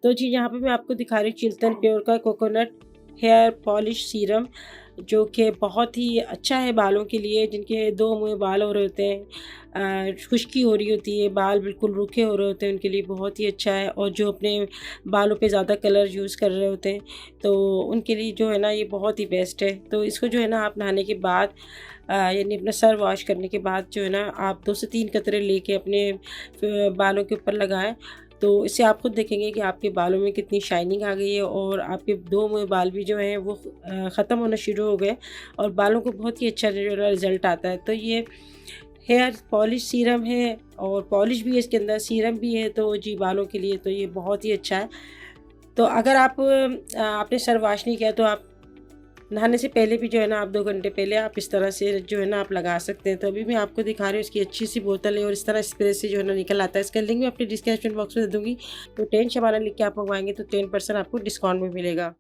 तो जी यहाँ पे मैं आपको दिखा रही हूँ चिल्तन प्योर का कोकोनट हेयर पॉलिश सीरम, जो कि बहुत ही अच्छा है बालों के लिए जिनके दो मुँह बाल हो रहे होते हैं, खुश्की हो रही होती है, बाल बिल्कुल रूखे हो रहे होते हैं, उनके लिए बहुत ही अच्छा है। और जो अपने बालों पे ज़्यादा कलर यूज़ कर रहे होते हैं तो उनके लिए जो है ना ये बहुत ही बेस्ट है। तो इसको जो है ना आप नहाने के बाद यानी अपना सर वॉश करने के बाद जो है ना आप 2 से 3 कतरे लेके अपने बालों के ऊपर लगाएँ। तो इससे आप खुद देखेंगे कि आपके बालों में कितनी शाइनिंग आ गई है और आपके 2 मुँह बाल भी जो हैं वो ख़त्म होना शुरू हो गए और बालों को बहुत ही अच्छा जो है ना रिज़ल्ट आता है। तो ये हेयर पॉलिश सीरम है और पॉलिश भी है इसके अंदर, सीरम भी है, तो जी बालों के लिए तो ये बहुत ही अच्छा है। तो अगर आप आपने सर वॉश नहीं किया तो आप नहाने से पहले भी जो है ना आप 2 घंटे पहले आप इस तरह से जो है ना आप लगा सकते हैं। तो अभी मैं आपको दिखा रही हूँ, इसकी अच्छी सी बोतल है और इस तरह स्प्रे से जो है ना निकल आता है। इसका लिंक मैं अपने डिस्क्रिप्शन बॉक्स में दे दूँगी। तो 10 शबाना लिख के आप मंगवाएँगे तो 10% आपको डिस्काउंट भी मिलेगा।